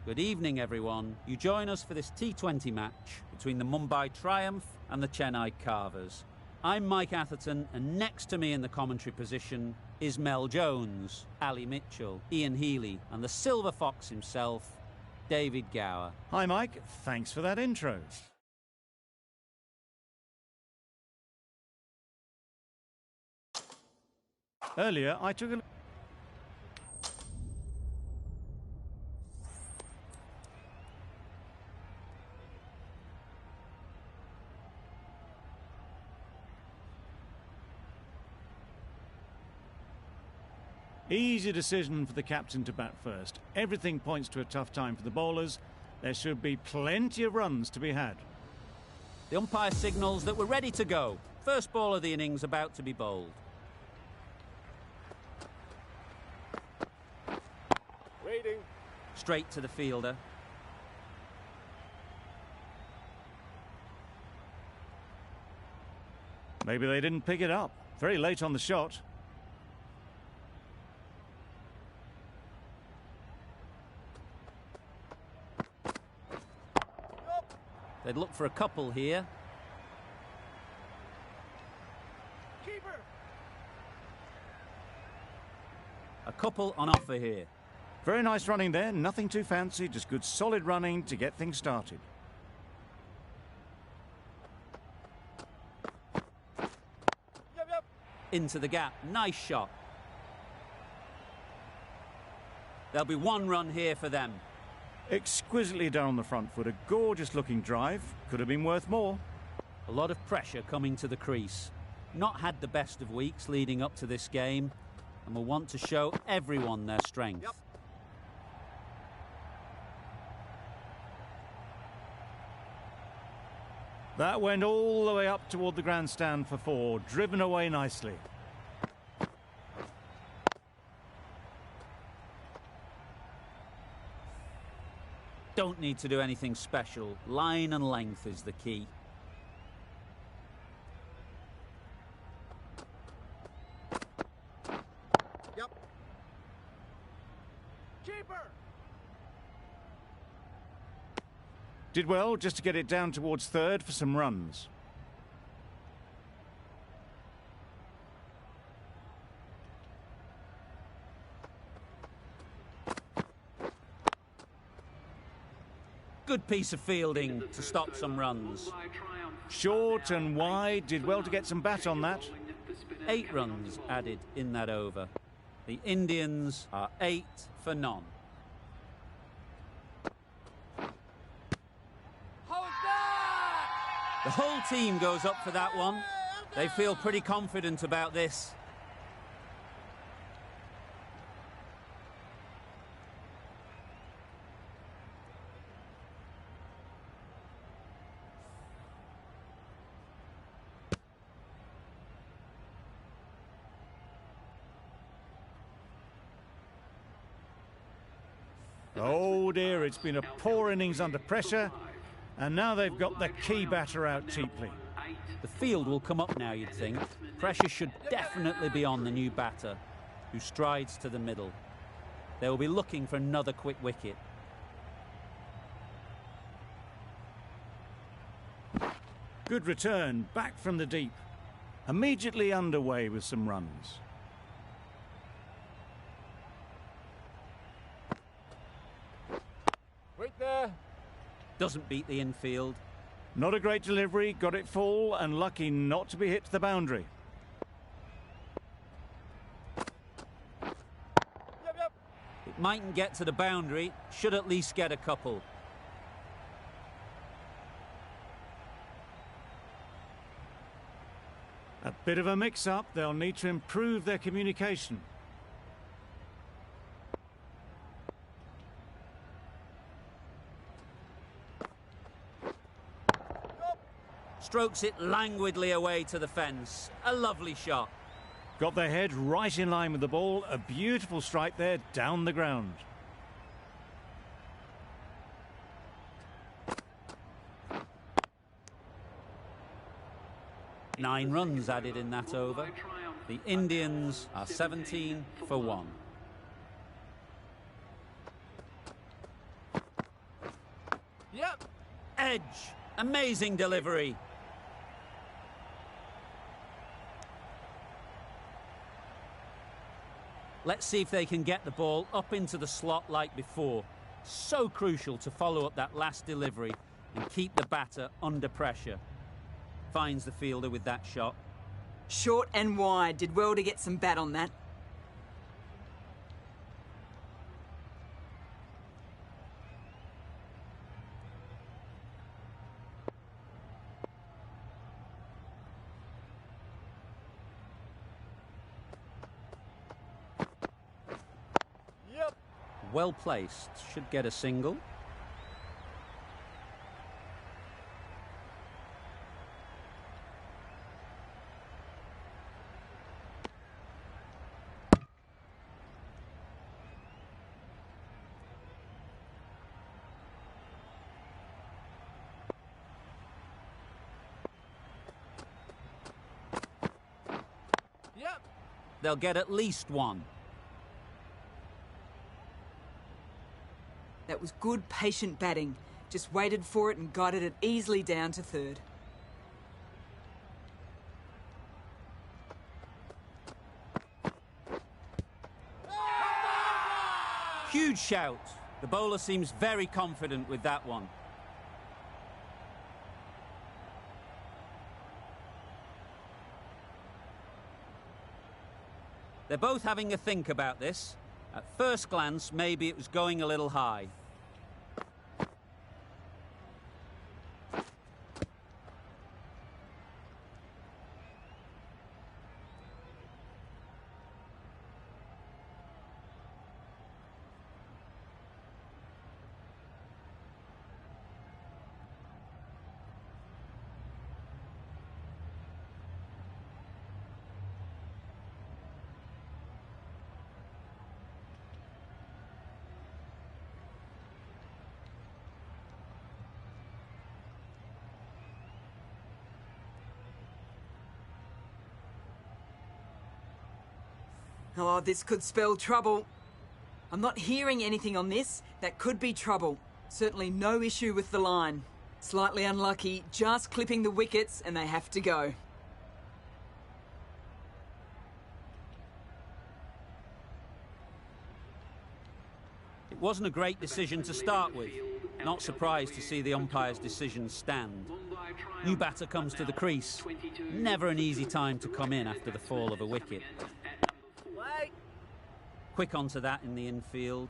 Good evening, everyone. You join us for this T20 match between the Mumbai Triumph and the Chennai Carvers. I'm Mike Atherton, and next to me in the commentary position is Mel Jones, Ali Mitchell, Ian Healy, and the Silver Fox himself, David Gower. Hi, Mike. Thanks for that intro. Earlier, I took a... Easy decision for the captain to bat first. Everything points to a tough time for the bowlers. There should be plenty of runs to be had. The umpire signals that we're ready to go. First ball of the innings about to be bowled. Waiting. Straight to the fielder. Maybe they didn't pick it up. Very late on the shot. They'd look for a couple here. Keeper. A couple on offer here. Very nice running there. Nothing too fancy. Just good solid running to get things started. Yep. Into the gap. Nice shot. There'll be one run here for them. Exquisitely done on the front foot. A gorgeous looking drive. Could have been worth more. A lot of pressure coming to the crease. Not had the best of weeks leading up to this game, and will want to show everyone their strength. Yep. That went all the way up toward the grandstand for four. Driven away nicely. Don't need to do anything special. Line and length is the key. Yep. Keeper. Did well just to get it down towards third for some runs. Good piece of fielding to stop some runs. Short and wide. Did well to get some bat on that. 8 runs added in that over. The Indians are 8 for none. The whole team goes up for that one. They feel pretty confident about this. Oh dear, it's been a poor innings under pressure, and now they've got the key batter out cheaply. The field will come up now, you'd think. Pressure should definitely be on the new batter, who strides to the middle. They will be looking for another quick wicket. Good return, back from the deep. Immediately underway with some runs. Wait there. Doesn't beat the infield. Not a great delivery, got it full and lucky not to be hit to the boundary. Yep. It mightn't get to the boundary, should at least get a couple. A bit of a mix-up, they'll need to improve their communication. Strokes it languidly away to the fence. A lovely shot. Got their head right in line with the ball. A beautiful strike there, down the ground. Nine runs added in that over. The Indians are 17 for 1. edge. Amazing delivery. Let's see if they can get the ball up into the slot like before. So crucial to follow up that last delivery and keep the batter under pressure. Finds the fielder with that shot. Short and wide. Did well to get some bat on that. Yep. Well placed. Should get a single. Yep. They'll get at least one. That was good, patient batting. Just waited for it and guided it easily down to third. Huge shout. The bowler seems very confident with that one. They're both having a think about this. At first glance, maybe it was going a little high. Oh, this could spell trouble. I'm not hearing anything on this. That could be trouble. Certainly no issue with the line. Slightly unlucky, just clipping the wickets, and they have to go. It wasn't a great decision to start with. Not surprised to see the umpire's decision stand. New batter comes to the crease. Never an easy time to come in after the fall of a wicket. Quick onto that in the infield.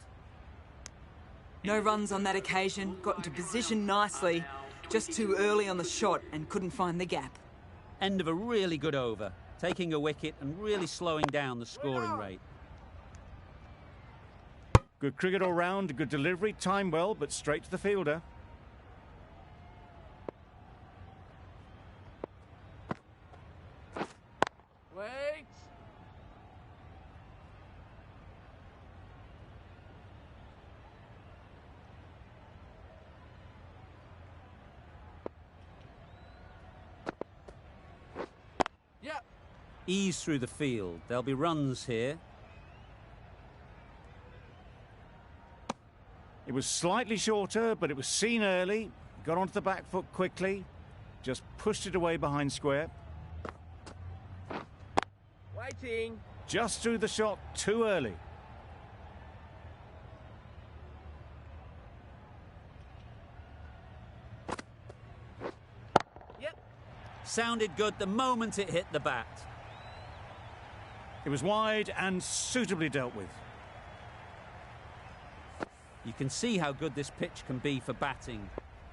No runs on that occasion. Got into position nicely. Just too early on the shot and couldn't find the gap. End of a really good over. Taking a wicket and really slowing down the scoring rate. Good cricket all round, good delivery, timed well, but straight to the fielder. Wait. Yep. Ease through the field. There'll be runs here. It was slightly shorter, but it was seen early. Got onto the back foot quickly. Just pushed it away behind square. Waiting. Just threw the shot too early. Yep. Sounded good the moment it hit the bat. It was wide and suitably dealt with. You can see how good this pitch can be for batting.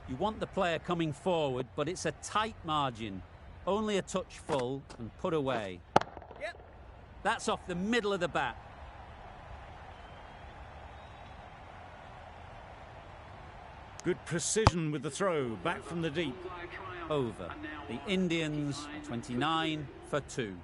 You want the player coming forward, but it's a tight margin. Only a touch full and put away. Yep. That's off the middle of the bat. Good precision with the throw, back from the deep. Over. The Indians 29 for 2.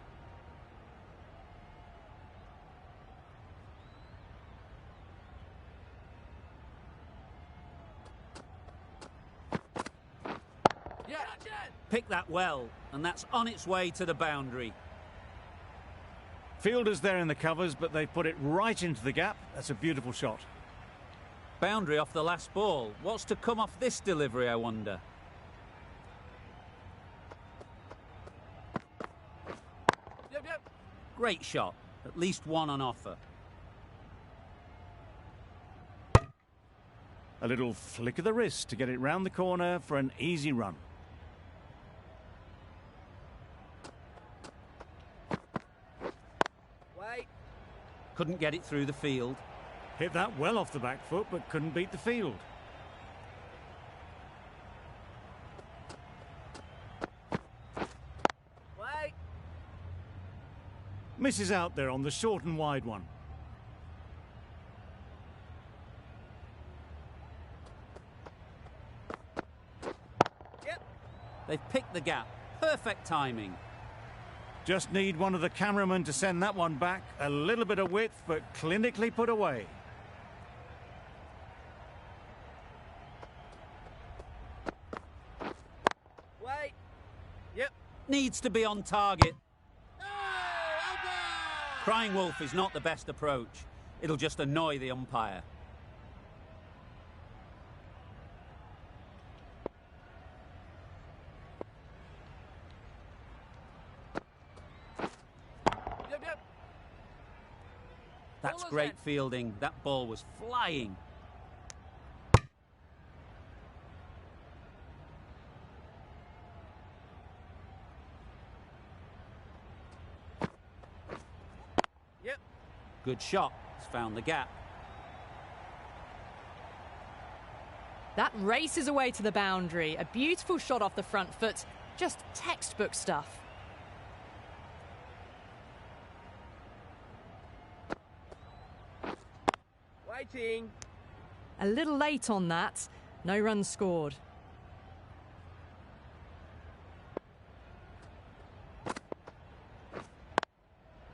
Pick that well, and that's on its way to the boundary. Fielders there in the covers, but they put it right into the gap. That's a beautiful shot. Boundary off the last ball. What's to come off this delivery, I wonder? Great shot. At least one on offer. A little flick of the wrist to get it round the corner for an easy run. Wait. Couldn't get it through the field. Hit that well off the back foot, but couldn't beat the field. Wait. Misses out there on the short and wide one. Yep. They've picked the gap. Perfect timing. Just need one of the cameramen to send that one back. A little bit of width, but clinically put away. Wait. Yep. Needs to be on target. Hey, umpire! Crying wolf is not the best approach. It'll just annoy the umpire. Yep, yep. That's Ball great set. fielding. That ball was flying. Yep. Good shot. He's found the gap. That races away to the boundary. A beautiful shot off the front foot. Just textbook stuff. Waiting. A little late on that. No runs scored.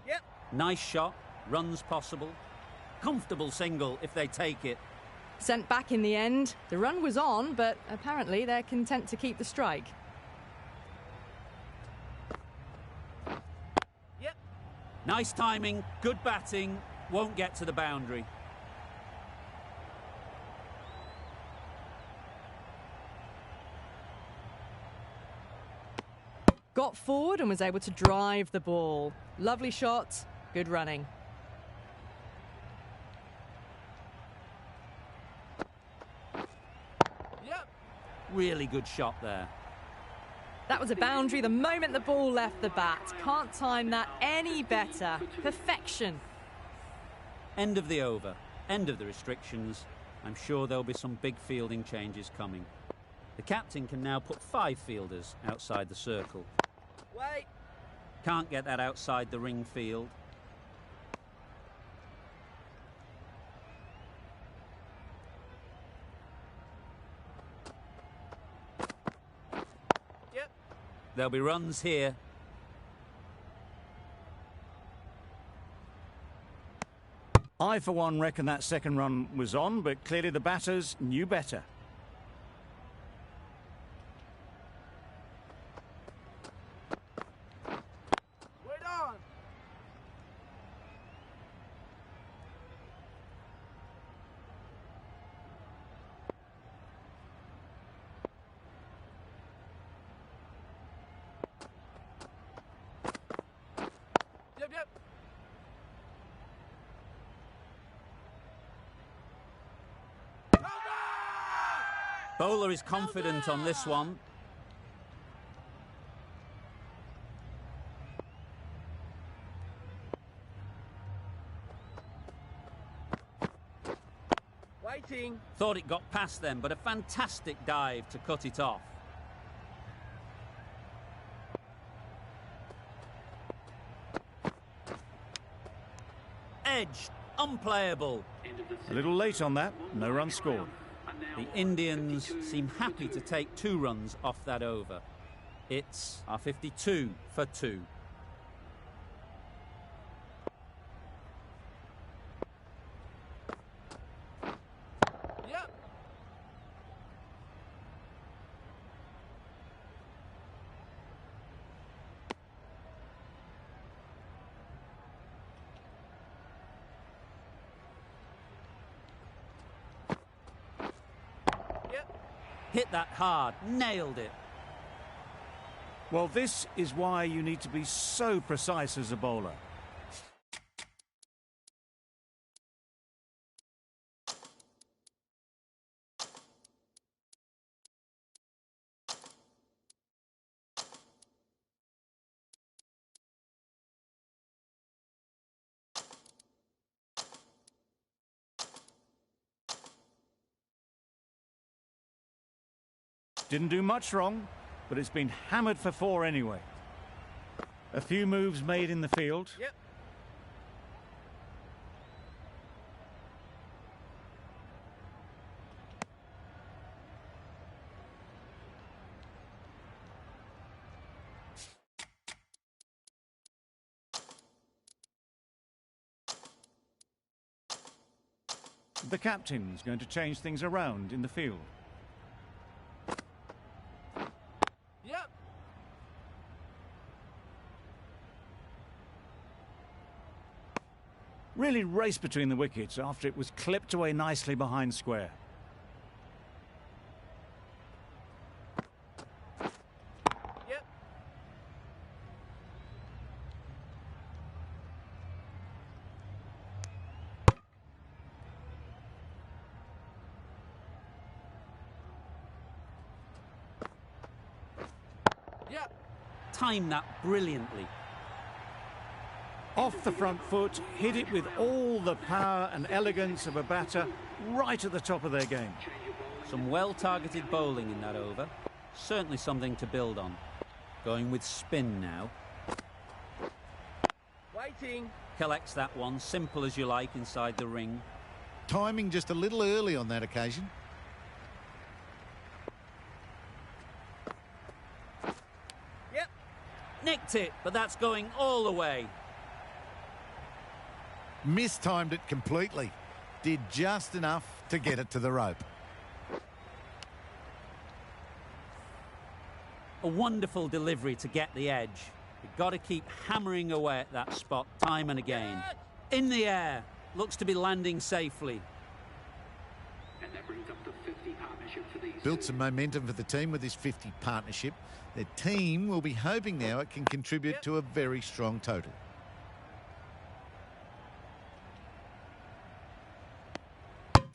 Yep. Nice shot. Runs possible. Comfortable single if they take it. Sent back in the end. The run was on, but apparently they're content to keep the strike. Yep. Nice timing. Good batting. Won't get to the boundary. Got forward and was able to drive the ball. Lovely shot. Good running. Yep. Really good shot there. That was a boundary the moment the ball left the bat. Can't time that any better. Perfection. End of the over. End of the restrictions. I'm sure there'll be some big fielding changes coming. The captain can now put 5 fielders outside the circle. Wait. Can't get that outside the ring field. Yep. There'll be runs here. I, for one, reckon that second run was on, but clearly the batters knew better. Wait on. Yep, yep. Bowler is confident on this one. Waiting. Thought it got past them, but a fantastic dive to cut it off. Edged, unplayable. A little late on that, no run scored. The Indians seem happy to take 2 runs off that over. It's a 52 for 2. Yep. Yep. Hit that hard, nailed it. Well, this is why you need to be so precise as a bowler. Didn't do much wrong, but it's been hammered for 4 anyway. A few moves made in the field. Yep. The captain's going to change things around in the field. Yep. Really raced between the wickets after it was clipped away nicely behind square. Yep. Yep. Timed that brilliantly. Off the front foot, hit it with all the power and elegance of a batter right at the top of their game. Some well-targeted bowling in that over. Certainly something to build on. Going with spin now. Waiting. Collects that one, simple as you like, inside the ring. Timing just a little early on that occasion. Yep. Nicked it, but that's going all the way. Mistimed it completely. Did just enough to get it to the rope. A wonderful delivery to get the edge. You've got to keep hammering away at that spot time and again. In the air. Looks to be landing safely. And that brings up the 50 partnership for these. Built some momentum for the team with this 50 partnership. Their team will be hoping now it can contribute to a very strong total.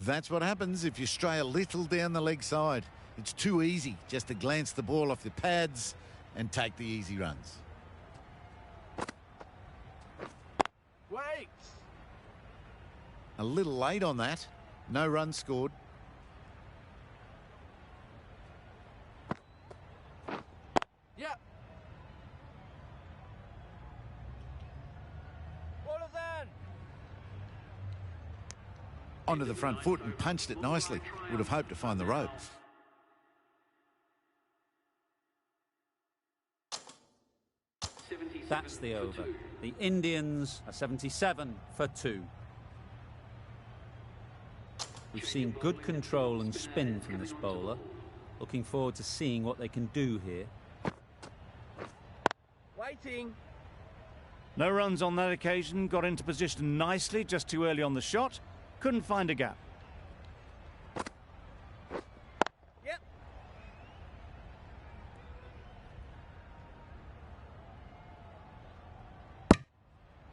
That's what happens if you stray a little down the leg side. It's too easy just to glance the ball off the pads and take the easy runs. Wait. A little late on that. No runs scored. Yep. Bowler then. Onto the front foot and punched it nicely. Would have hoped to find the rope. That's the over. The Indians are 77 for 2. We've seen good control and spin from this bowler. Looking forward to seeing what they can do here. Waiting. No runs on that occasion. Got into position nicely, just too early on the shot. Couldn't find a gap. Yep.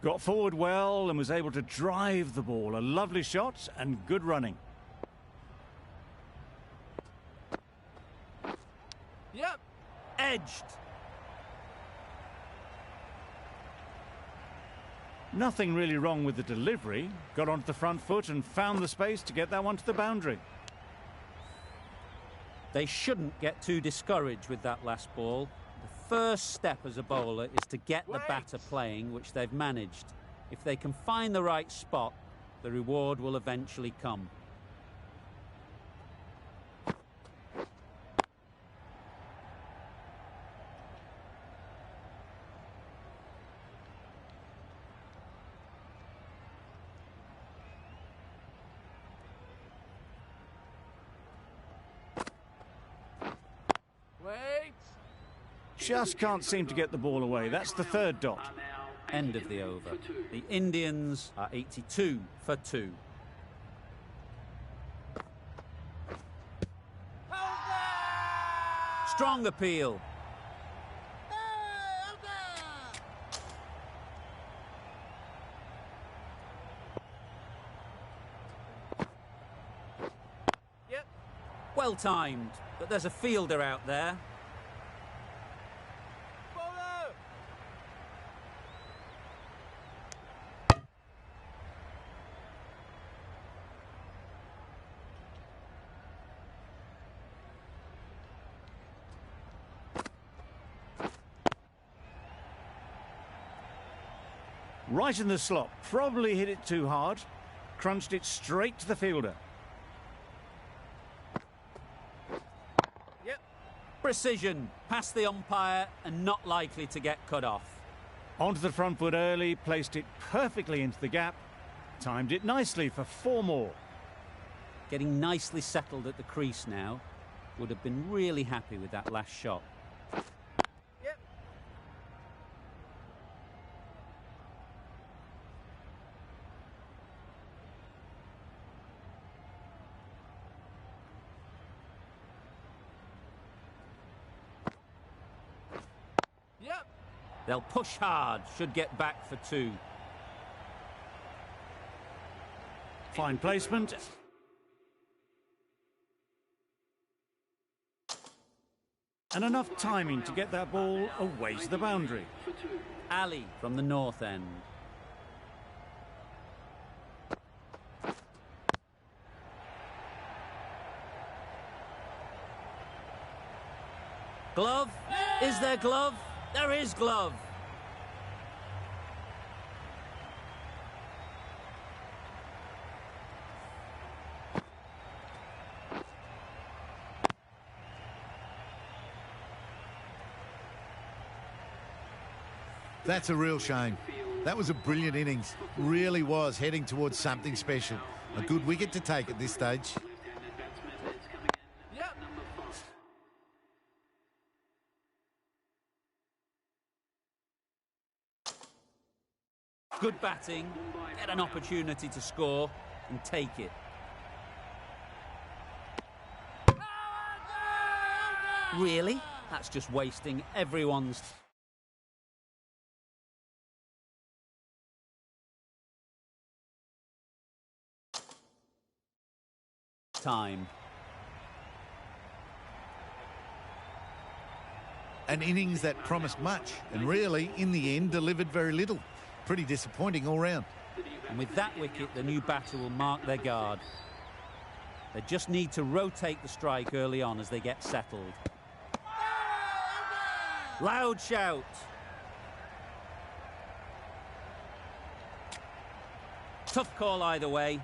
Got forward well and was able to drive the ball. A lovely shot and good running. Yep. Edged. Nothing really wrong with the delivery. Got onto the front foot and found the space to get that one to the boundary. They shouldn't get too discouraged with that last ball. The first step as a bowler is to get the batter playing, which they've managed. If they can find the right spot, the reward will eventually come. Wait. Just can't seem to get the ball away. That's the third dot. End of the over. The Indians are 82 for 2. Strong appeal. Yep. Well timed, but there's a fielder out there. Bowler. Right in the slot. Probably hit it too hard. Crunched it straight to the fielder. Yep. Precision, past the umpire and not likely to get cut off. Onto the front foot early, placed it perfectly into the gap. Timed it nicely for 4 more. Getting nicely settled at the crease now. Would have been really happy with that last shot. Yep. Yep. They'll push hard, should get back for 2. Fine placement. And enough timing to get that ball away to the boundary. Ali from the north end. Glove? Is there glove? There is glove. That's a real shame. That was a brilliant innings. Really was heading towards something special. A good wicket to take at this stage. Yep. Good batting, get an opportunity to score and take it. Really? That's just wasting everyone's time. An innings that promised much and really, in the end, delivered very little. Pretty disappointing all round. And with that wicket, the new batter will mark their guard. They just need to rotate the strike early on as they get settled. Loud shout. Tough call either way.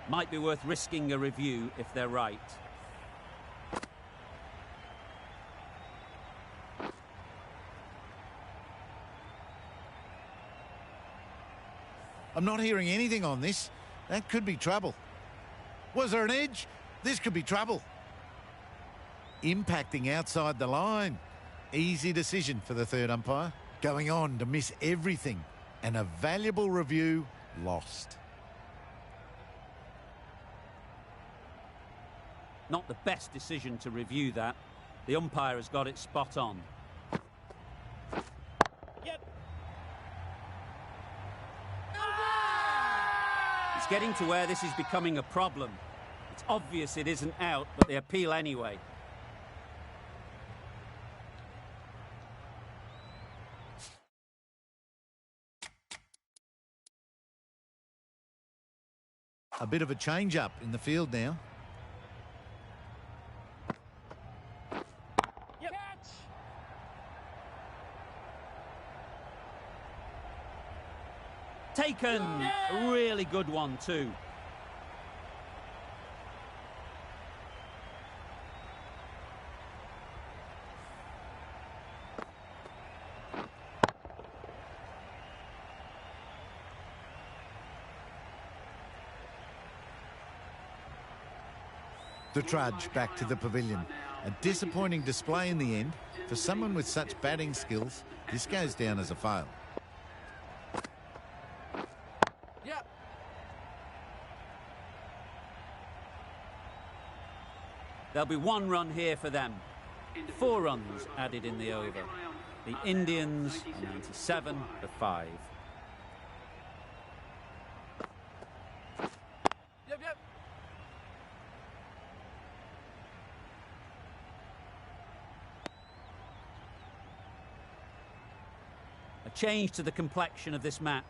Might be worth risking a review if they're right. I'm not hearing anything on this. That could be trouble. Was there an edge? This could be trouble. Impacting outside the line. Easy decision for the third umpire. Going on to miss everything. And a valuable review lost. Not the best decision to review that. The umpire has got it spot on. Yep. It's getting to where this is becoming a problem. It's obvious it isn't out, but they appeal anyway. A bit of a change-up in the field now. Yep. Taken! A really good one too. The trudge back to the pavilion. A disappointing display in the end. For someone with such batting skills, this goes down as a fail. Yep. There'll be 1 run here for them. 4 runs added in the over. The Indians are 97 for 5. Yep. Yep. A change to the complexion of this match.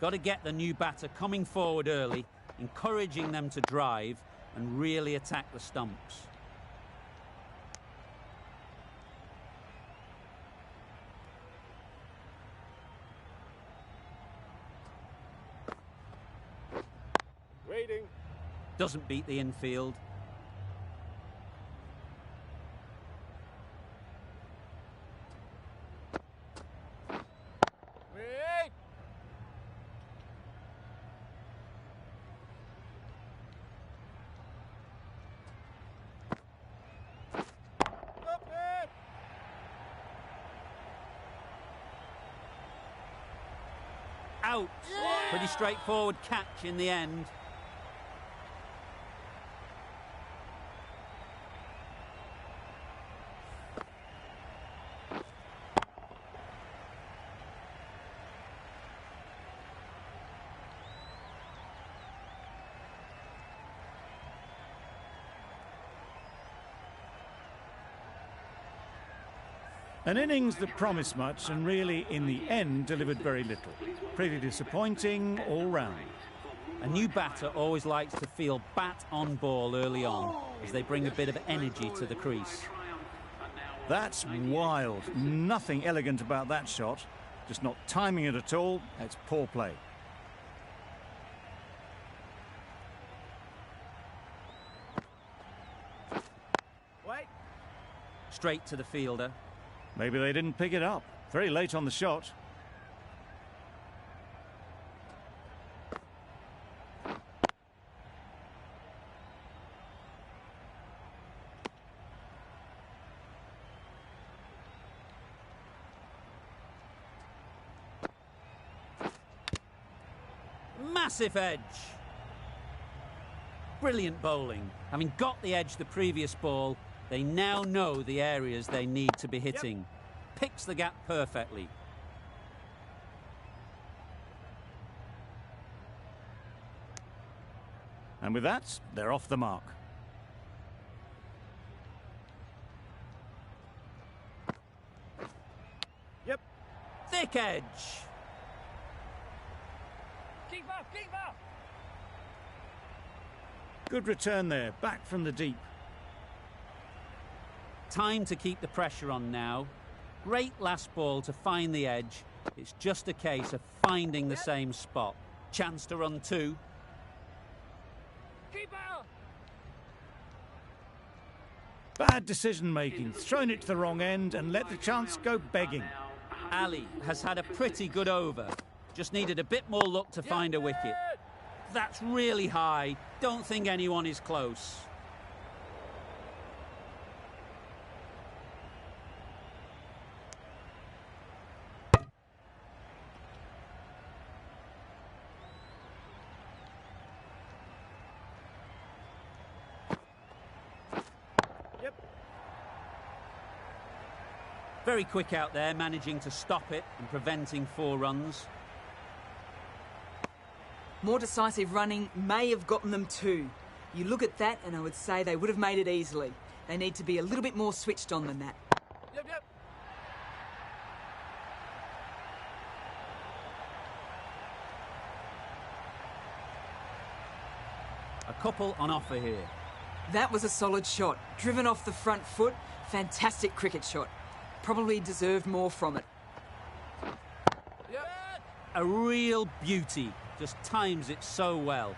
Got to get the new batter coming forward early, encouraging them to drive and really attack the stumps. leading. Doesn't beat the infield. Wait. Up it. Out. Pretty straightforward catch in the end. An innings that promised much and really, in the end, delivered very little. Pretty disappointing all round. A new batter always likes to feel bat on ball early on, as they bring a bit of energy to the crease. That's wild. Nothing elegant about that shot. Just not timing it at all. It's poor play. Wait. Straight to the fielder. Maybe they didn't pick it up. Very late on the shot. Massive edge. Brilliant bowling. Having got the edge the previous ball, they now know the areas they need to be hitting. Picks the gap perfectly. And with that, they're off the mark. Yep. Thick edge. Keep up, keep up. Good return there, back from the deep. Time to keep the pressure on now. Great last ball to find the edge. It's just a case of finding the same spot. Chance to run two. Keep out. Bad decision making, thrown it to the wrong end and let the chance go begging. Ali has had a pretty good over. Just needed a bit more luck to find a wicket. That's really high. Don't think anyone is close. Yep. Very quick out there, managing to stop it and preventing 4 runs. More decisive running may have gotten them 2. You look at that and I would say they would have made it easily. They need to be a little bit more switched on than that. Yep, yep. A couple on offer here. That was a solid shot. Driven off the front foot. Fantastic cricket shot. Probably deserved more from it. Yep. A real beauty. Just times it so well.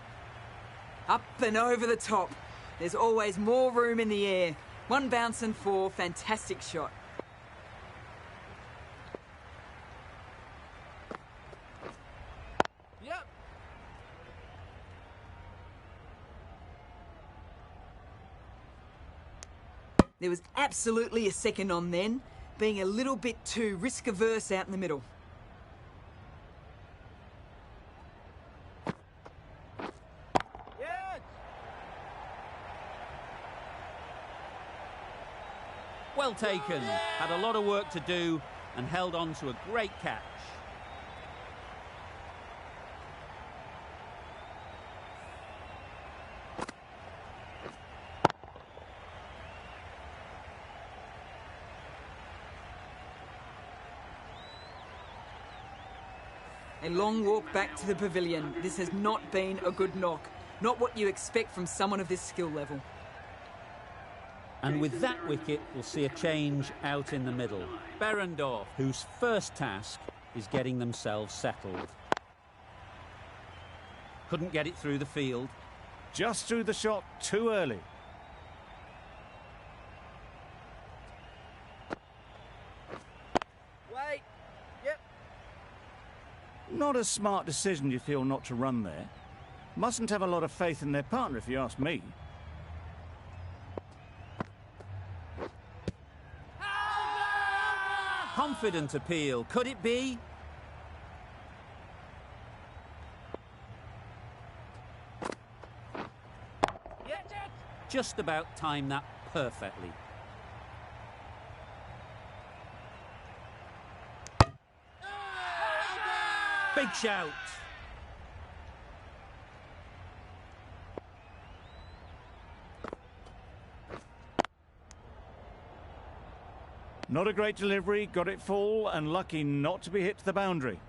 Up and over the top. There's always more room in the air. 1 bounce and 4. Fantastic shot. Yep. There was absolutely a second on then, being a little bit too risk-averse out in the middle. Yes. Well taken. Had a lot of work to do and held on to a great catch. A long walk back to the pavilion. This has not been a good knock. Not what you expect from someone of this skill level. And with that wicket, we'll see a change out in the middle. Berendorf, whose first task is getting themselves settled. Couldn't get it through the field. Just threw the shot too early. Wait. Yep. Not a smart decision, you feel, not to run there. Mustn't have a lot of faith in their partner, if you ask me. Confident appeal. Could it be? Get it. Just about timed that perfectly. Big shout. Not a great delivery, got it full, and lucky not to be hit to the boundary.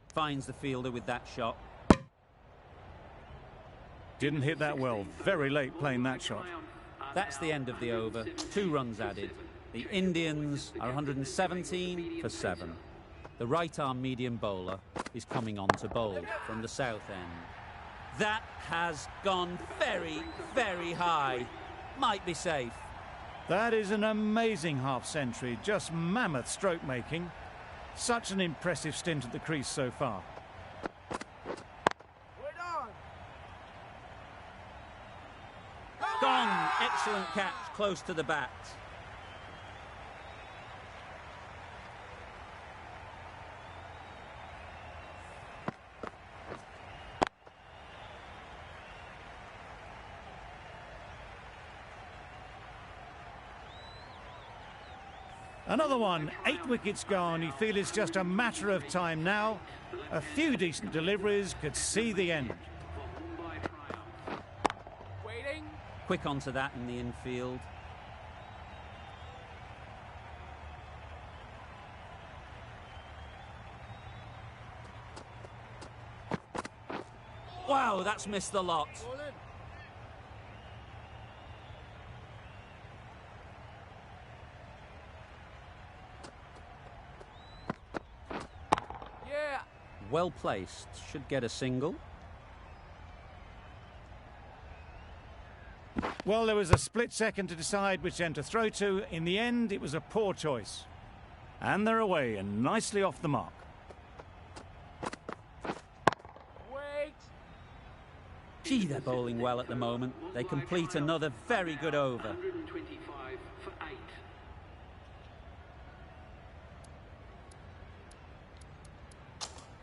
Finds the fielder with that shot. Didn't hit that well. Very late playing that shot. That's the end of the over. 2 runs added. The Indians are 117 for 7. The right-arm medium bowler is coming on to bowl from the south end. That has gone very, very high. Might be safe. That is an amazing half-century, just mammoth stroke making. Such an impressive stint at the crease so far. We're on. Gone. Excellent catch, close to the bat. Another one, 8 wickets gone. You feel it's just a matter of time now. A few decent deliveries could see the end. Waiting. Quick onto that in the infield. Wow, that's missed the lot. All in. Yeah. Well placed. Should get a single. Well, there was a split second to decide which end to throw to. In the end, it was a poor choice. And they're away and nicely off the mark. Wait. Gee, they're bowling well at the moment. They complete another very good over. 125 for 8.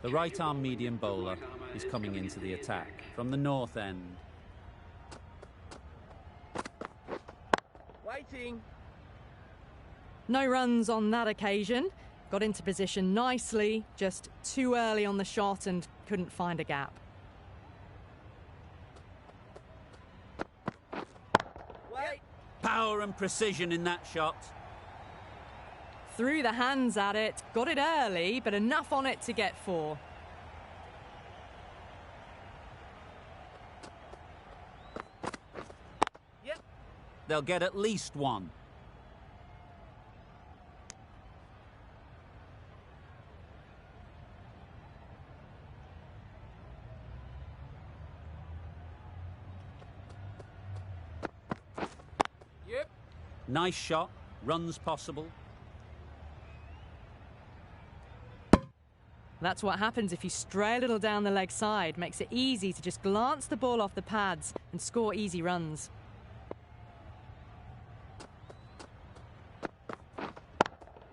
The right-arm medium bowler is coming into the attack from the north end. Waiting. No runs on that occasion. Got into position nicely, just too early on the shot and couldn't find a gap. Wait. Power and precision in that shot. Threw the hands at it, got it early, but enough on it to get 4. Yep. They'll get at least 1. Yep. Nice shot. Runs possible. That's what happens if you stray a little down the leg side. Makes it easy to just glance the ball off the pads and score easy runs.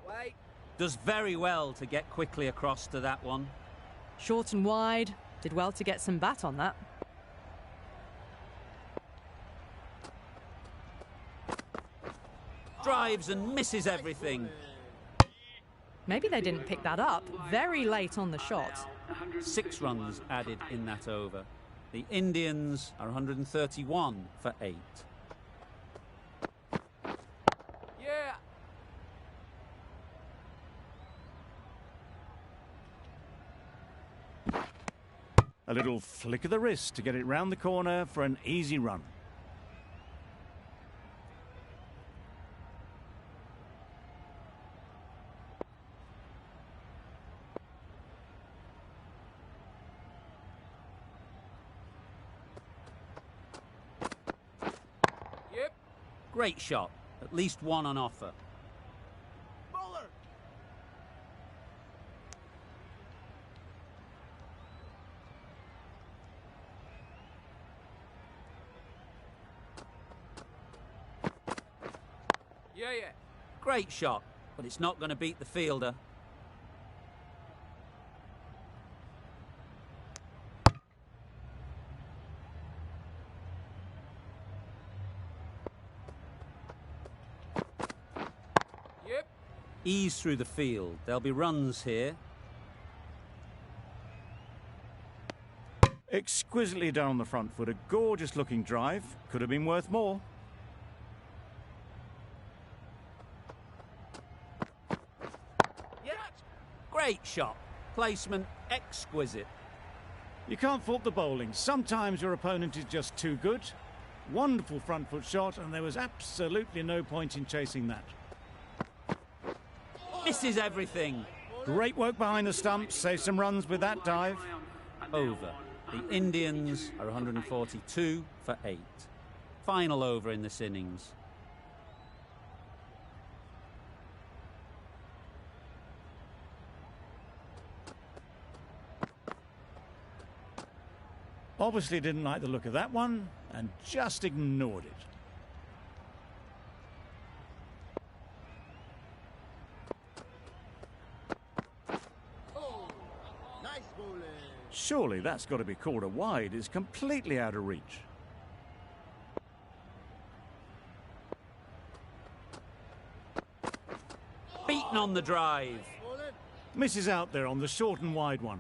Wait. Does very well to get quickly across to that one. Short and wide. Did well to get some bat on that. Drives and misses everything. Maybe they didn't pick that up. Very late on the shot. 6 runs added in that over. The Indians are 131 for 8. Yeah. A little flick of the wrist to get it round the corner for an easy run. Great shot. At least one on offer. Bowler! Yeah, yeah. Great shot, but it's not going to beat the fielder. Yep. Ease through the field. There'll be runs here. Exquisitely done on the front foot. A gorgeous looking drive. Could have been worth more. Great shot. Placement exquisite. You can't fault the bowling. Sometimes your opponent is just too good. Wonderful front foot shot, and there was absolutely no point in chasing that. Misses everything. Great work behind the stumps. Save some runs with that dive. Over. The Indians are 142 for 8. Final over in this innings. Obviously didn't like the look of that one and just ignored it. Nice bowling. Surely that's got to be called a wide. It's completely out of reach. Beaten on the drive. Misses out there on the short and wide one.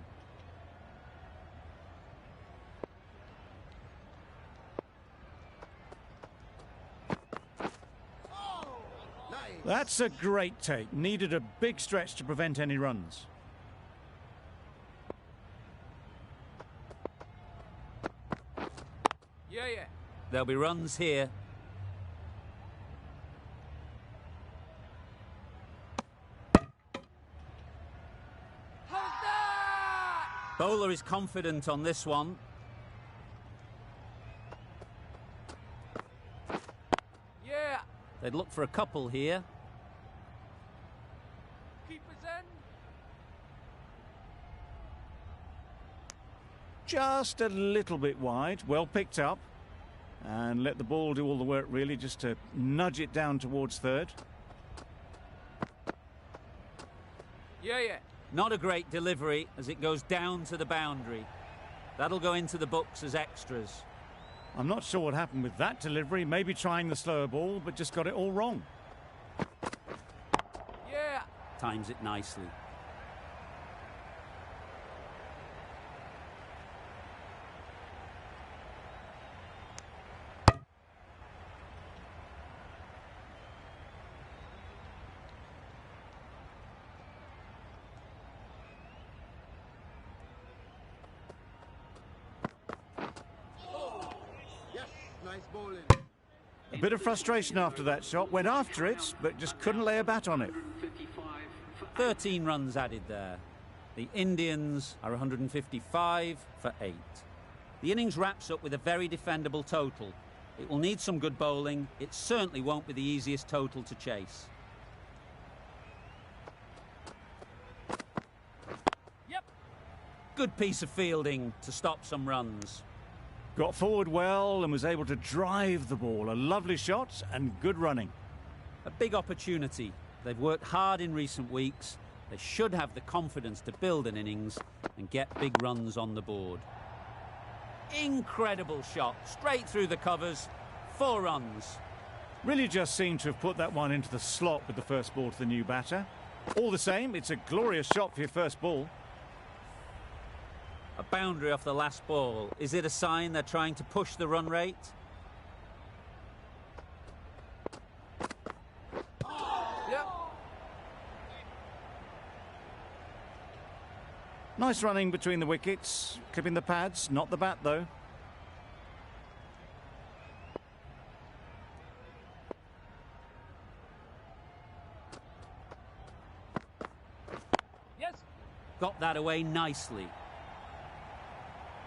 That's a great take. Needed a big stretch to prevent any runs. Yeah, yeah. There'll be runs here. Hold that! Bowler is confident on this one. Yeah. They'd look for a couple here. Keepers in. Just a little bit wide. Well picked up. And let the ball do all the work, really, just to nudge it down towards third. Yeah, yeah. Not a great delivery as it goes down to the boundary. That'll go into the books as extras. I'm not sure what happened with that delivery. Maybe trying the slower ball, but just got it all wrong. Yeah. Times it nicely. Yes, nice bowling. A bit of frustration after that shot. Went after it, but just couldn't lay a bat on it. 13 runs added there. The Indians are 155 for 8. The innings wraps up with a very defendable total. It will need some good bowling. It certainly won't be the easiest total to chase. Yep. Good piece of fielding to stop some runs. Got forward well and was able to drive the ball. A lovely shot and good running. A big opportunity. They've worked hard in recent weeks. They should have the confidence to build an innings and get big runs on the board. Incredible shot. Straight through the covers. 4 runs. Really just seemed to have put that one into the slot with the first ball to the new batter. All the same, it's a glorious shot for your first ball. A boundary off the last ball. Is it a sign they're trying to push the run rate? Yep. Nice running between the wickets. Clipping the pads, not the bat though. Yes. Got that away nicely.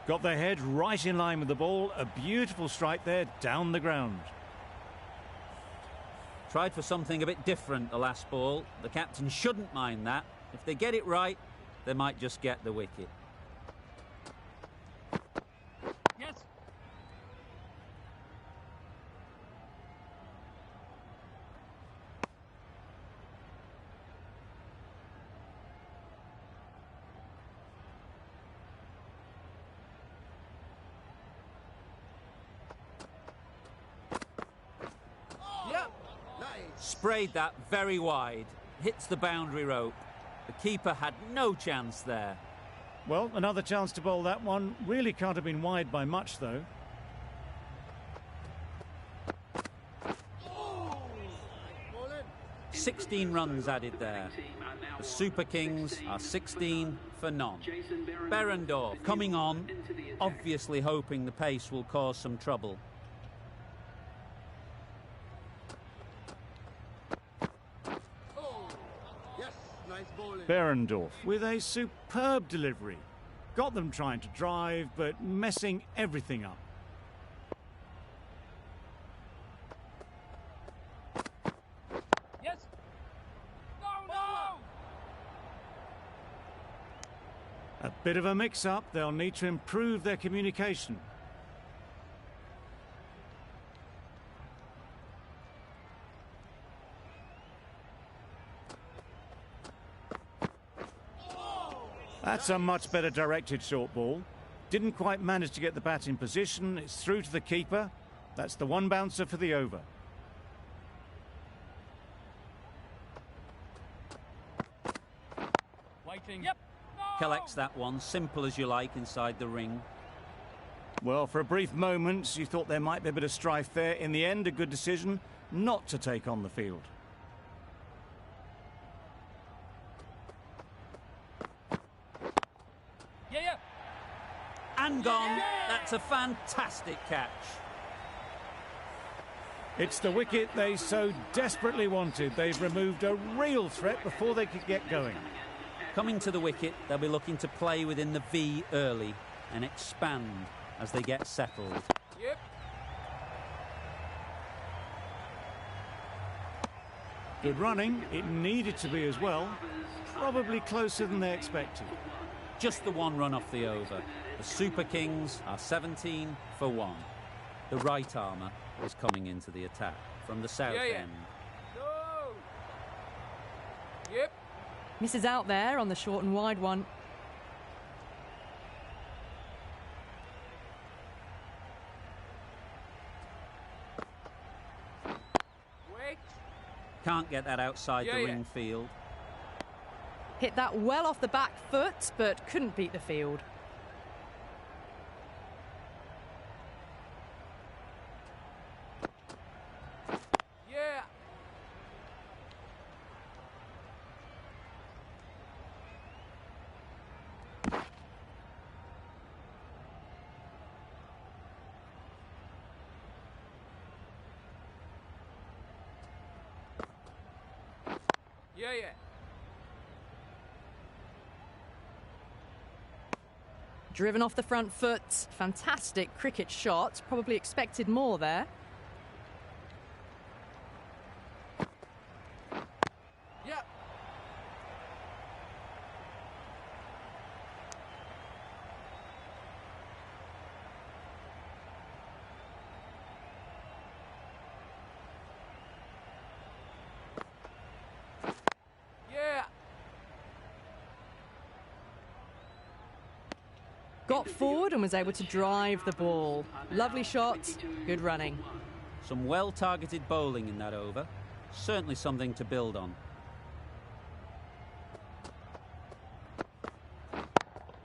Got their head right in line with the ball. A beautiful strike there down the ground. Tried for something a bit different the last ball. The captain shouldn't mind that. If they get it right, they might just get the wicket. Yes. Yep. Sprayed that very wide. Hits the boundary rope. The keeper had no chance there. Well, another chance to bowl that one. Really can't have been wide by much, though. Oh. 16 runs added there. The Super Kings are 16 for none. Behrendorff coming on, obviously hoping the pace will cause some trouble. Behrendorff with a superb delivery. Got them trying to drive, but messing everything up. Yes. No, no. A bit of a mix-up. They'll need to improve their communication. That's a much better directed short ball. Didn't quite manage to get the bat in position. It's through to the keeper. That's the one bouncer for the over. Waiting. Yep. No. Collects that one, simple as you like, inside the ring. Well, for a brief moment, you thought there might be a bit of strife there. In the end, a good decision not to take on the field. Yeah. And gone. That's a fantastic catch. It's the wicket they so desperately wanted. They've removed a real threat before they could get going. Coming to the wicket, they'll be looking to play within the V early and expand as they get settled. Yep. Good running. It needed to be as well. Probably closer than they expected. Just the one run off the over. The Super Kings are 17 for 1. The right armour is coming into the attack from the south end. No. Yep. Misses out there on the short and wide one. Wait. Can't get that outside the Yeah. ring field. Hit that well off the back foot, but couldn't beat the field. Yeah. Yeah. Driven off the front foot. Fantastic cricket shot. Probably expected more there. Yeah. Yeah. Got forward and was able to drive the ball. Lovely shot, good running. Some well-targeted bowling in that over. Certainly something to build on.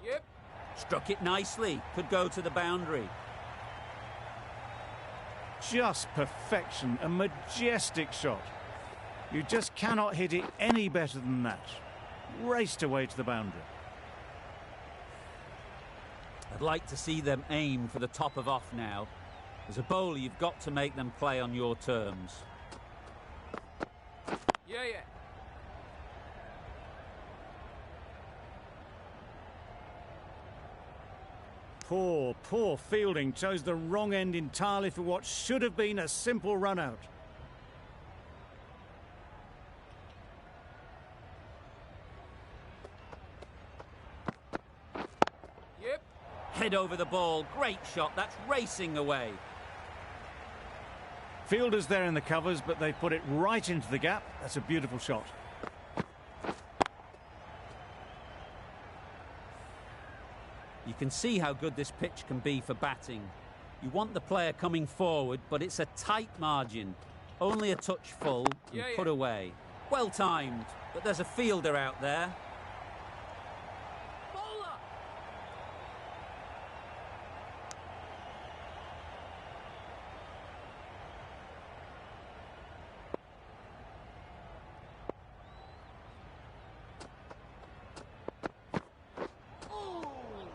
Yep. Struck it nicely. Could go to the boundary. Just perfection. A majestic shot. You just cannot hit it any better than that. Raced away to the boundary. I'd like to see them aim for the top of off now. As a bowler, you've got to make them play on your terms. Yeah. Poor fielding. Chose the wrong end entirely for what should have been a simple run out. Slid over the ball. Great shot. That's racing away. Fielders there in the covers, but they put it right into the gap. That's a beautiful shot. You can see how good this pitch can be for batting. You want the player coming forward, but it's a tight margin. Only a touch full and put away. Well timed, but there's a fielder out there. Bowler!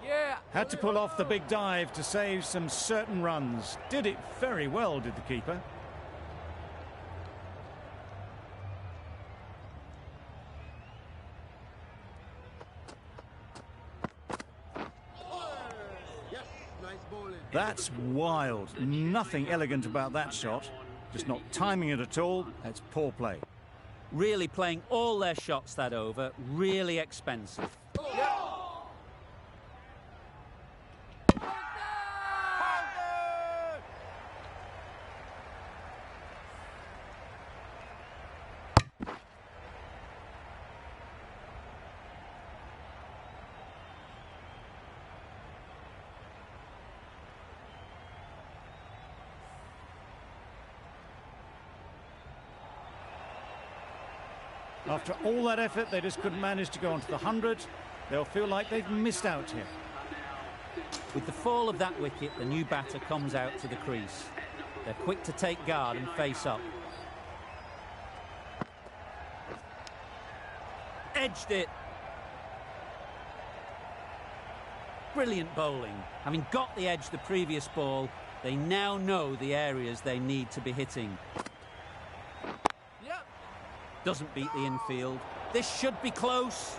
Yeah! Had to pull off the big dive to save some certain runs. Did it very well, did the keeper. That's wild. Nothing elegant about that shot. Just not timing it at all. That's poor play. Really playing all their shots that over. Really expensive. After all that effort, they just couldn't manage to go onto the 100. They'll feel like they've missed out here. With the fall of that wicket, the new batter comes out to the crease. They're quick to take guard and face up. Edged it. Brilliant bowling. Having got the edge the previous ball, they now know the areas they need to be hitting. Doesn't beat the infield. This should be close.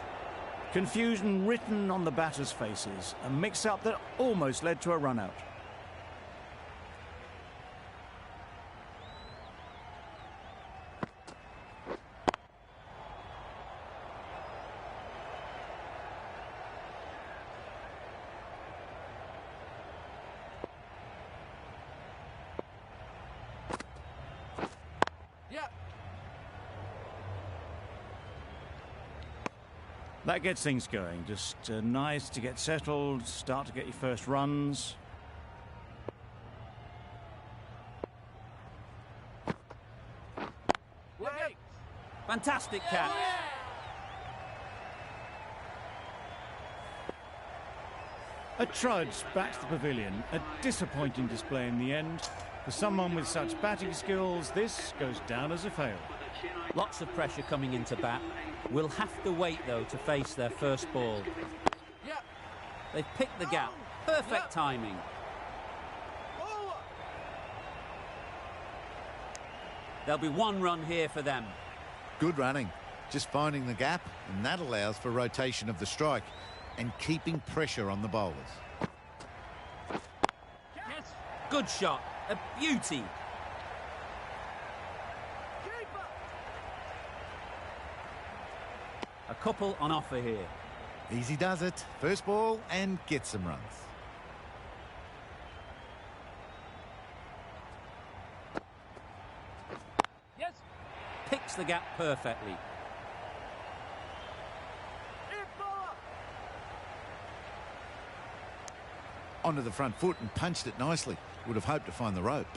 Confusion written on the batters' faces. A mix-up that almost led to a run-out. That gets things going. Just nice to get settled, start to get your first runs. Fantastic catch. A trudge back to the pavilion. A disappointing display in the end. For someone with such batting skills, this goes down as a fail. Lots of pressure coming into bat. Will have to wait, though, to face their first ball. They've picked the gap. Perfect timing. There'll be one run here for them. Good running. Just finding the gap, and that allows for rotation of the strike and keeping pressure on the bowlers. Good shot. A beauty. A couple on offer here. Easy does it. First ball and gets some runs. Picks the gap perfectly. Onto the front foot and punched it nicely. Would have hoped to find the rope.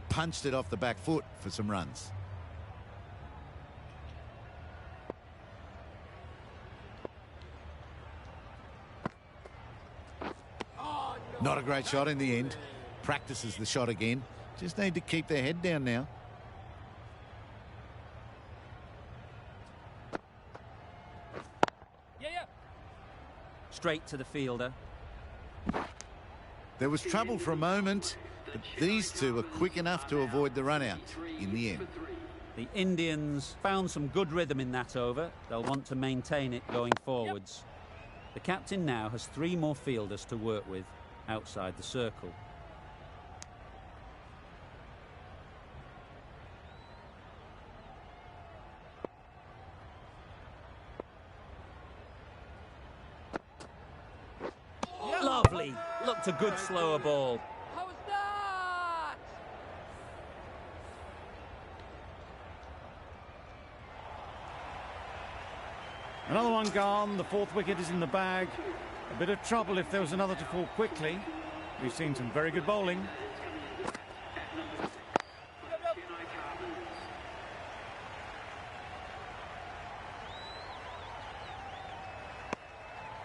Punched it off the back foot for some runs. Not a great shot in the end. Practices the shot again. Just need to keep their head down now. Straight to the fielder. There was trouble for a moment, but these two are quick enough to avoid the run out in the end. The Indians found some good rhythm in that over. They'll want to maintain it going forwards. The captain now has 3 more fielders to work with outside the circle. Lovely. Looked a good slower ball. How was that? Another one gone. The 4th wicket is in the bag. A bit of trouble if there was another to fall quickly. We've seen some very good bowling.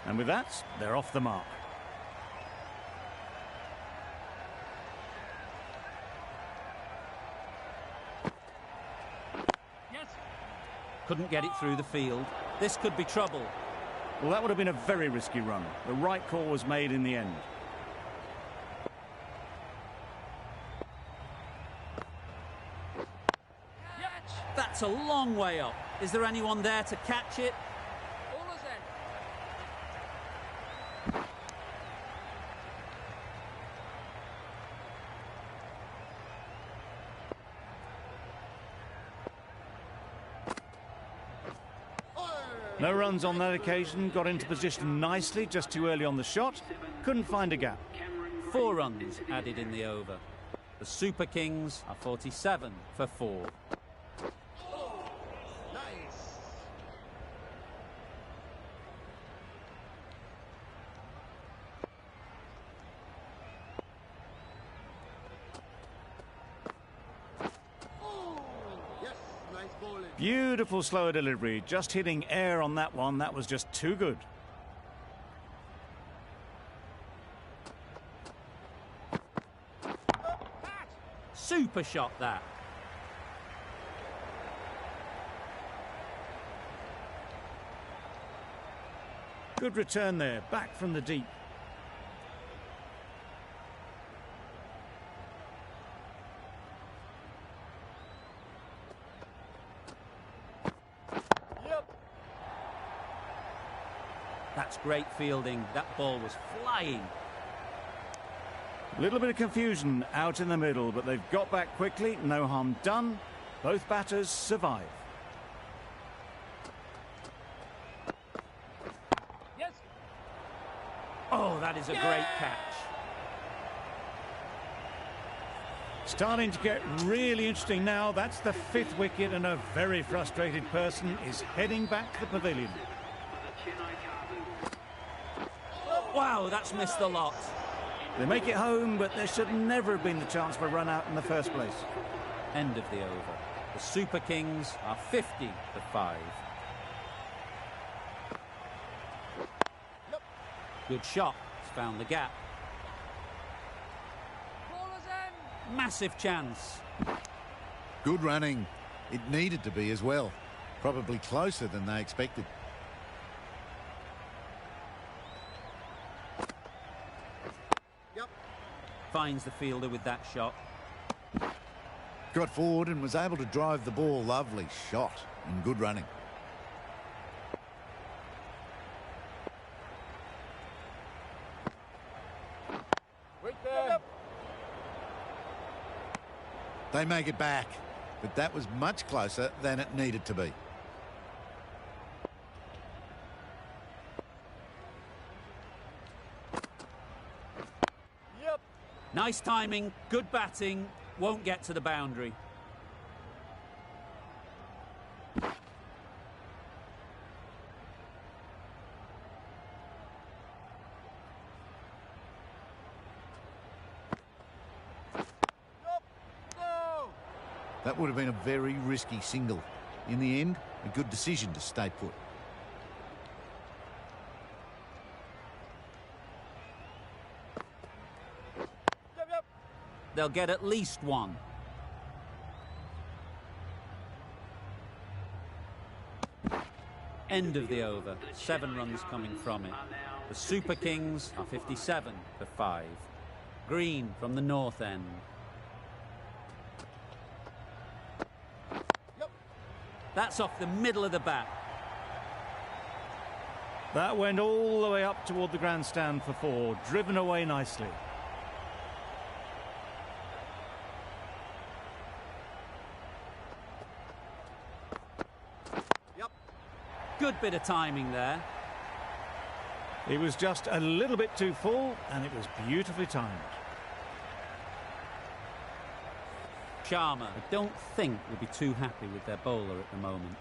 And with that, they're off the mark. Couldn't get it through the field. This could be trouble. Well, that would have been a very risky run. The right call was made in the end. That's a long way up. Is there anyone there to catch it? Bowler's end. No runs on that occasion. Got into position nicely, just too early on the shot. Couldn't find a gap. 4 runs added in the over. The Super Kings are 47 for 4. Beautiful slower delivery. Just hitting air on that one. That was just too good. Super shot, that. Good return there. Back from the deep. That's great fielding. That ball was flying. A little bit of confusion out in the middle, but they've got back quickly. No harm done. Both batters survive. Yes. Oh, that is a great catch. Starting to get really interesting now. That's the 5th wicket, and a very frustrated person is heading back to the pavilion. Wow, that's missed a lot. They make it home, but there should never have been the chance for a run out in the first place. End of the over. The Super Kings are 50 for 5. Good shot. It's found the gap. Bowler's end. Massive chance. Good running. It needed to be as well. Probably closer than they expected. Finds the fielder with that shot. Got forward and was able to drive the ball. Lovely shot and good running. Wait there. They make it back, but that was much closer than it needed to be. Nice timing, good batting, won't get to the boundary. That would have been a very risky single. In the end, a good decision to stay put. They'll get at least 1. End of the over. 7 runs coming from it. The Super Kings are 57 for 5. Green from the north end. That's off the middle of the bat. That went all the way up toward the grandstand for 4, driven away nicely. Good bit of timing there. It was just a little bit too full, and it was beautifully timed. Sharma, I don't think, will be too happy with their bowler at the moment.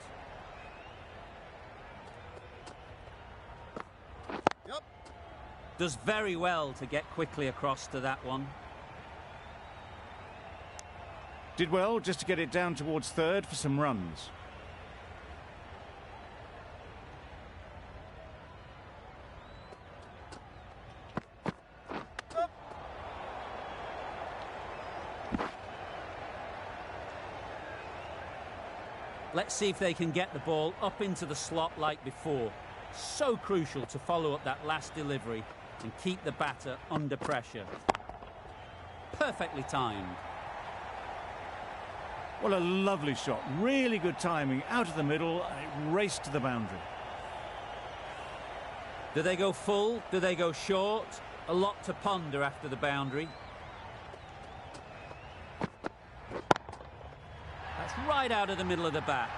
Does very well to get quickly across to that one. Did well just to get it down towards third for some runs. Let's see if they can get the ball up into the slot like before. So crucial to follow up that last delivery and keep the batter under pressure. Perfectly timed. Well, a lovely shot. Really good timing. Out of the middle, and it raced to the boundary. Do they go full? Do they go short? A lot to ponder after the boundary. That's right out of the middle of the bat.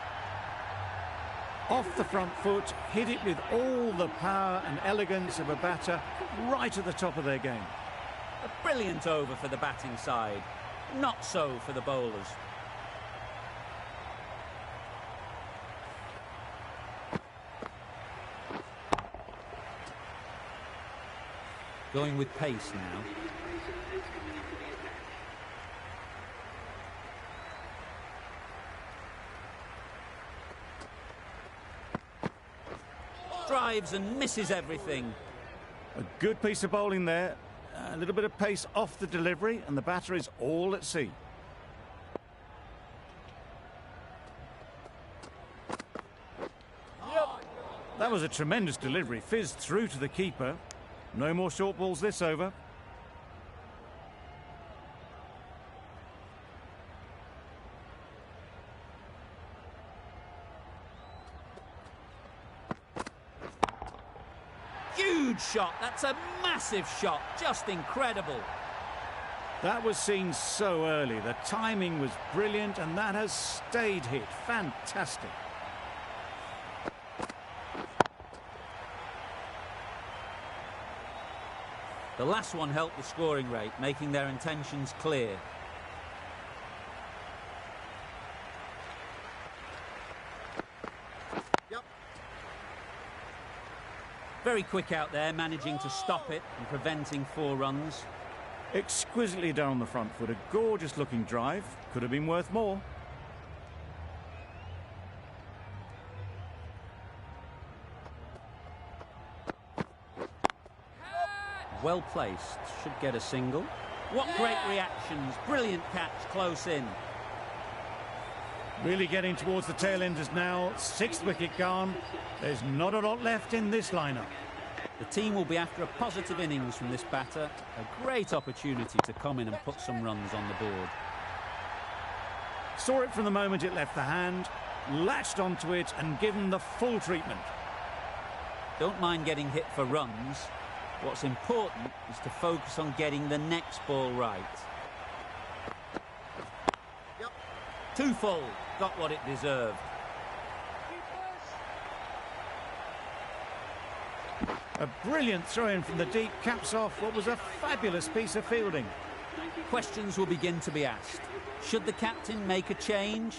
Off the front foot, hit it with all the power and elegance of a batter right at the top of their game. A brilliant over for the batting side. Not so for the bowlers. Going with pace now. Drives and misses everything. A good piece of bowling there. A little bit of pace off the delivery, and the batter is all at sea. That was a tremendous delivery. Fizzed through to the keeper. No more short balls this over. Huge shot. That's a massive shot. Just incredible. That was seen so early. The timing was brilliant, and that has stayed hit. Fantastic. The last one helped the scoring rate, making their intentions clear. Very quick out there, managing to stop it and preventing 4 runs. Exquisitely down the front foot. A gorgeous looking drive. Could have been worth more. Well placed, should get a single. What great reactions, brilliant catch close in. Really getting towards the tail enders now. 6th wicket gone. There's not a lot left in this lineup. The team will be after a positive innings from this batter. A great opportunity to come in and put some runs on the board. Saw it from the moment it left the hand, latched onto it and given the full treatment. Don't mind getting hit for runs. What's important is to focus on getting the next ball right. Too full, got what it deserved. A brilliant throw-in from the deep caps off what was a fabulous piece of fielding. Questions will begin to be asked. Should the captain make a change?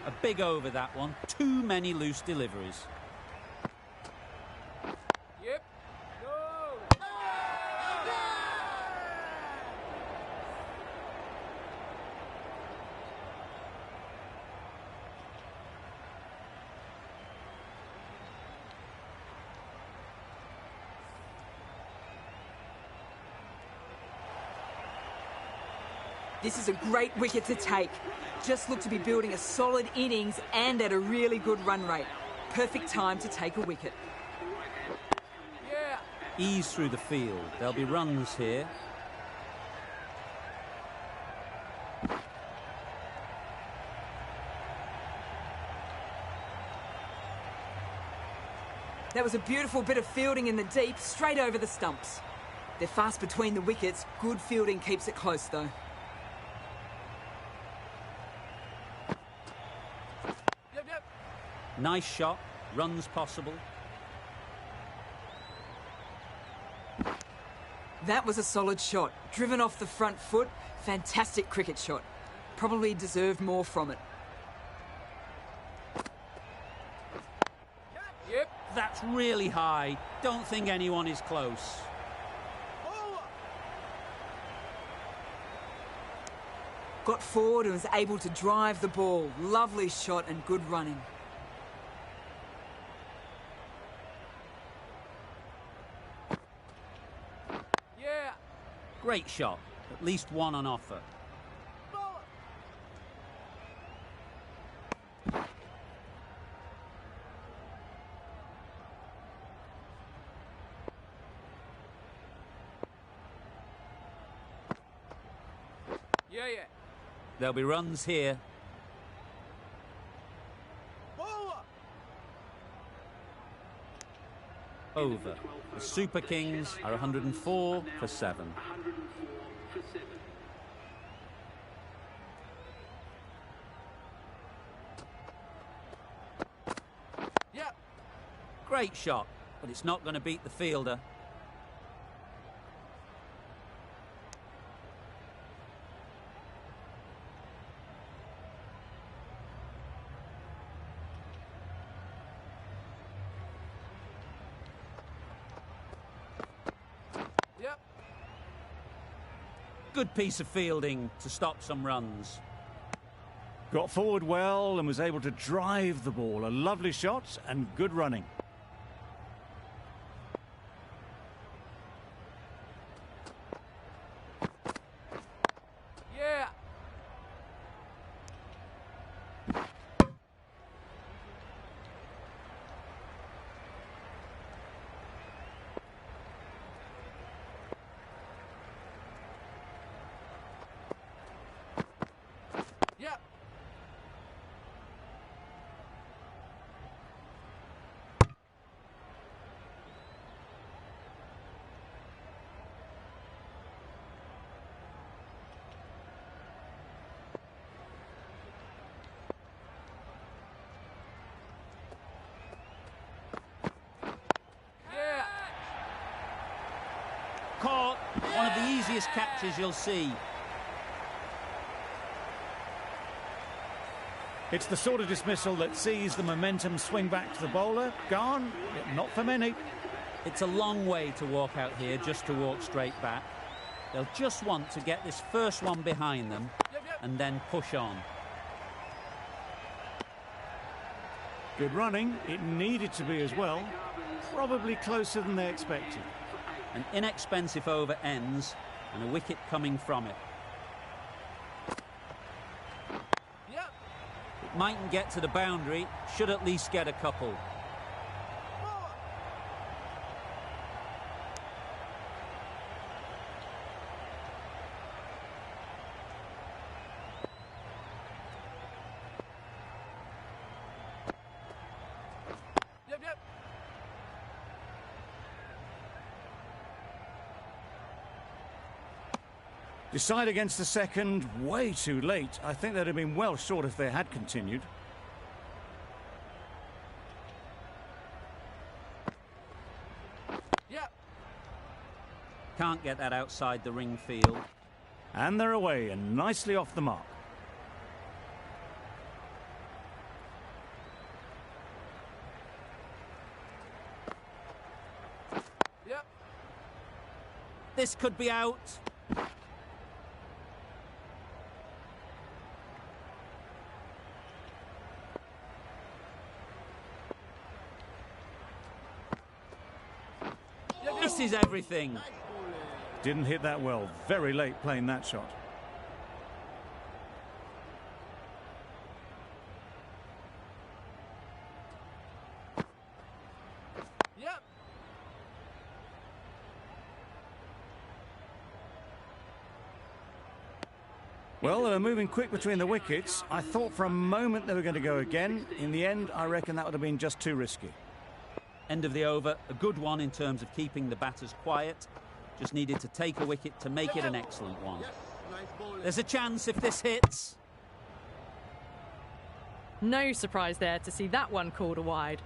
A big over that one. Too many loose deliveries. Yep. Go. This is a great wicket to take. Just look to be building a solid innings and at a really good run rate. Perfect time to take a wicket. Yeah. Ease through the field. There'll be runs here. That was a beautiful bit of fielding in the deep, straight over the stumps. They're fast between the wickets. Good fielding keeps it close, though. Yep. Nice shot. Runs possible. That was a solid shot. Driven off the front foot. Fantastic cricket shot. Probably deserved more from it. Yep. That's really high. Don't think anyone is close. Got forward and was able to drive the ball. Lovely shot and good running. Yeah. Great shot. At least one on offer. Yeah. There'll be runs here. Over. The Super Kings are 104 for 7. 104 for 7. Yep. Great shot, but it's not going to beat the fielder. Yep. Good piece of fielding to stop some runs. Got forward well and was able to drive the ball. A lovely shot and good running. Yeah. Yep. Yeah. Caught. One of the easiest catches you'll see. It's the sort of dismissal that sees the momentum swing back to the bowler. Gone, but not for many. It's a long way to walk out here just to walk straight back. They'll just want to get this first one behind them and then push on. Good running. It needed to be as well. Probably closer than they expected. An inexpensive over ends and a wicket coming from it. Yep. It mightn't get to the boundary, should at least get a couple. Yep. Decide against the second, way too late. I think they'd have been well short if they had continued. Yep. Can't get that outside the ring field. And they're away and nicely off the mark. Yep. This could be out. This is everything. Didn't hit that well. Very late playing that shot. Yep. Well, they were moving quick between the wickets. I thought for a moment they were going to go again. In the end, I reckon that would have been just too risky. End of the over. A good one in terms of keeping the batters quiet. Just needed to take a wicket to make it an excellent one. There's a chance if this hits. No surprise there to see that one called a wide.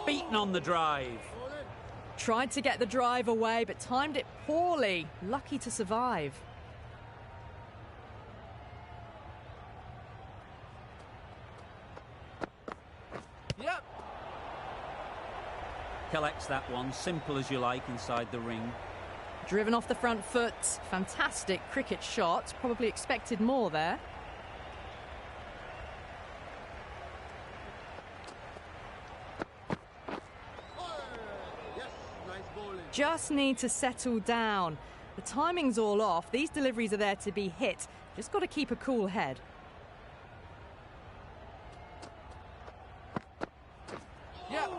Beaten on the drive. Tried to get the drive away, but timed it poorly. Lucky to survive. Yep. Collects that one, simple as you like, inside the ring. Driven off the front foot. Fantastic cricket shot. Probably expected more there. Just need to settle down. The timing's all off. These deliveries are there to be hit. Just got to keep a cool head. Yep.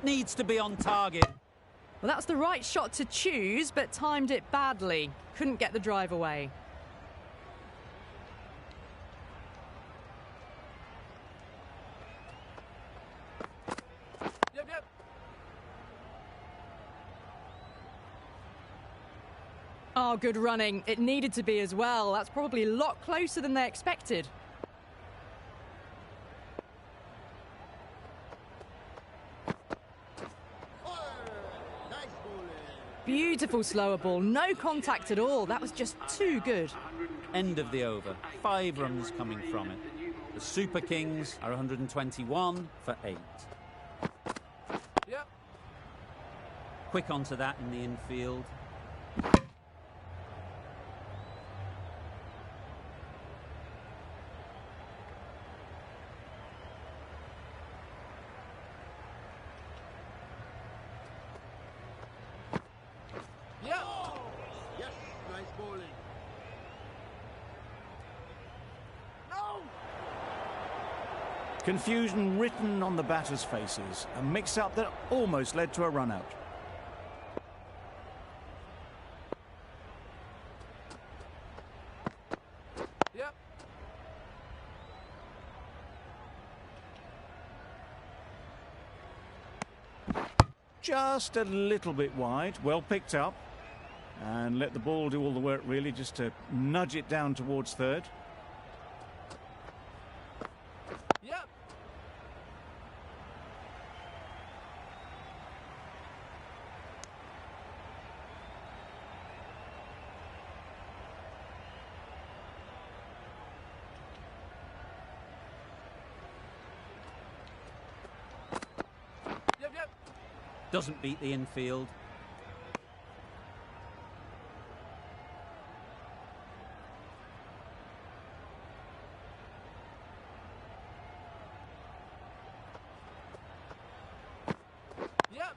Needs to be on target. Well, that's the right shot to choose, but timed it badly. Couldn't get the drive away. Yep, yep. Oh, good running. It needed to be as well. That's probably a lot closer than they expected. Beautiful slower ball. No contact at all. That was just too good. End of the over. 5 runs coming from it. The Super Kings are 121 for 8. Yep. Quick onto that in the infield. Yep. Yes, nice bowling. No. Confusion written on the batters' faces. A mix-up that almost led to a run-out. Yep. Just a little bit wide. Well picked up. And let the ball do all the work, really, just to nudge it down towards third. Yep. Yep, yep. Doesn't beat the infield. Yep.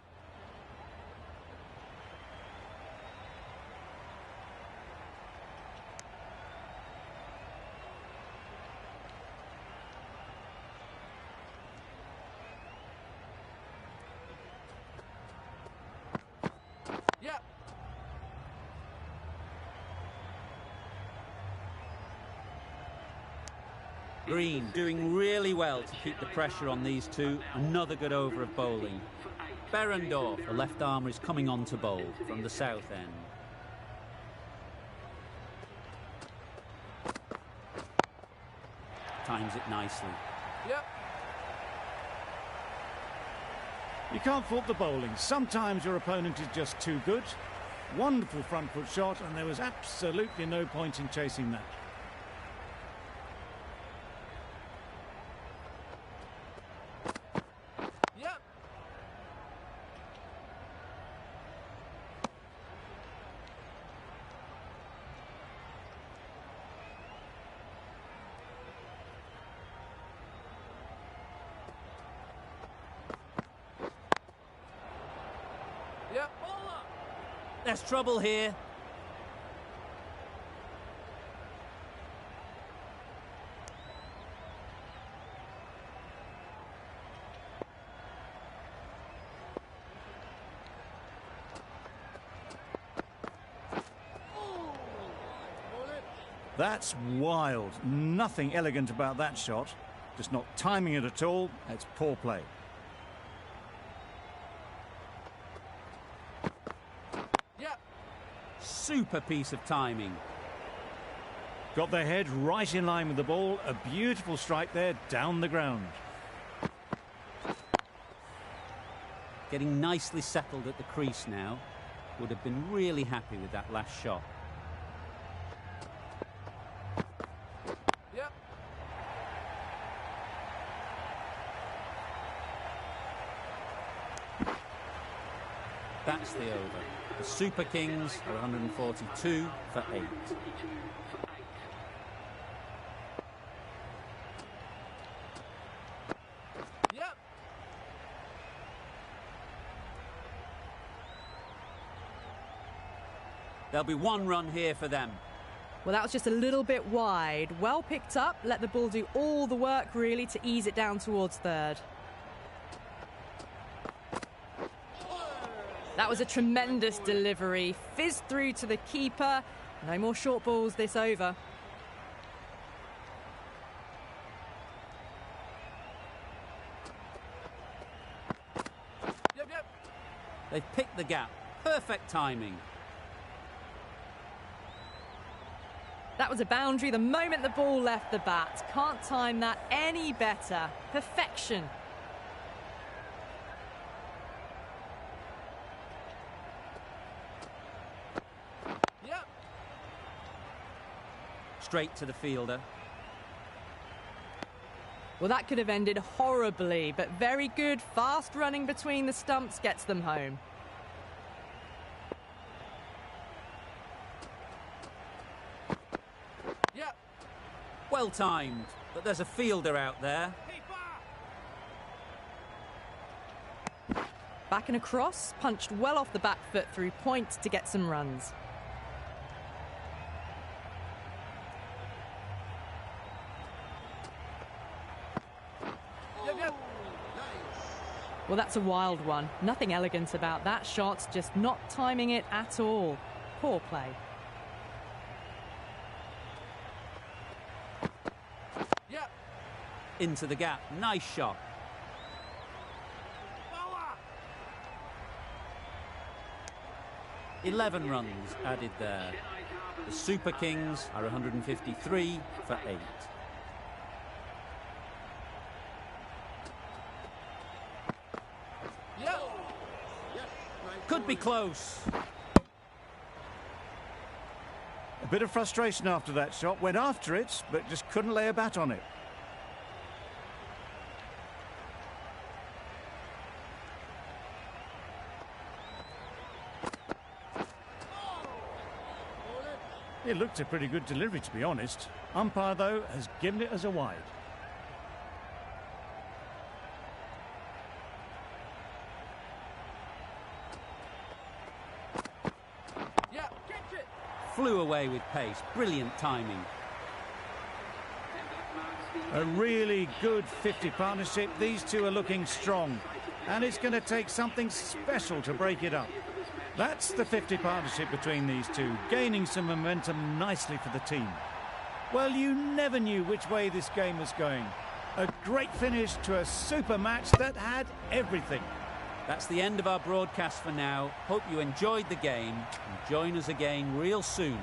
Yep. Green doing really well to keep the pressure on these two. Another good over of bowling. Berendorf, the left armer, is coming on to bowl from the south end. Times it nicely. Yep. You can't fault the bowling. Sometimes your opponent is just too good. Wonderful front foot shot, and there was absolutely no point in chasing that. Yep. Yep. There's trouble here. That's wild. Nothing elegant about that shot. Just not timing it at all. It's poor play. Yep. Super piece of timing. Got their head right in line with the ball. A beautiful strike there down the ground. Getting nicely settled at the crease now. Would have been really happy with that last shot. Yep. That's the over. The Super Kings are 142 for 8. Yep. There'll be one run here for them. Well, that was just a little bit wide. Well picked up, let the ball do all the work really to ease it down towards third. That was a tremendous delivery. Fizzed through to the keeper. No more short balls this over. Yep, yep. They've picked the gap. Perfect timing. That was a boundary the moment the ball left the bat. Can't time that any better. Perfection. Yep. Straight to the fielder. Well, that could have ended horribly, but very good. Fast running between the stumps gets them home. Yep. Well timed, but there's a fielder out there. Back and across, punched well off the back foot through point to get some runs. Yep, yep. Well, that's a wild one. Nothing elegant about that shot, just not timing it at all. Poor play. Yep. Into the gap. Nice shot. 11 runs added there. The Super Kings are 153 for 8. Yep. Could be close. A bit of frustration after that shot. Went after it, but just couldn't lay a bat on it. It looked a pretty good delivery, to be honest. Umpire, though, has given it as a wide. Yep. Catch it. Flew away with pace. Brilliant timing. A really good 50 partnership. These two are looking strong. And it's going to take something special to break it up. That's the 50 partnership between these two, gaining some momentum nicely for the team. Well, you never knew which way this game was going. A great finish to a super match that had everything. That's the end of our broadcast for now. Hope you enjoyed the game and join us again real soon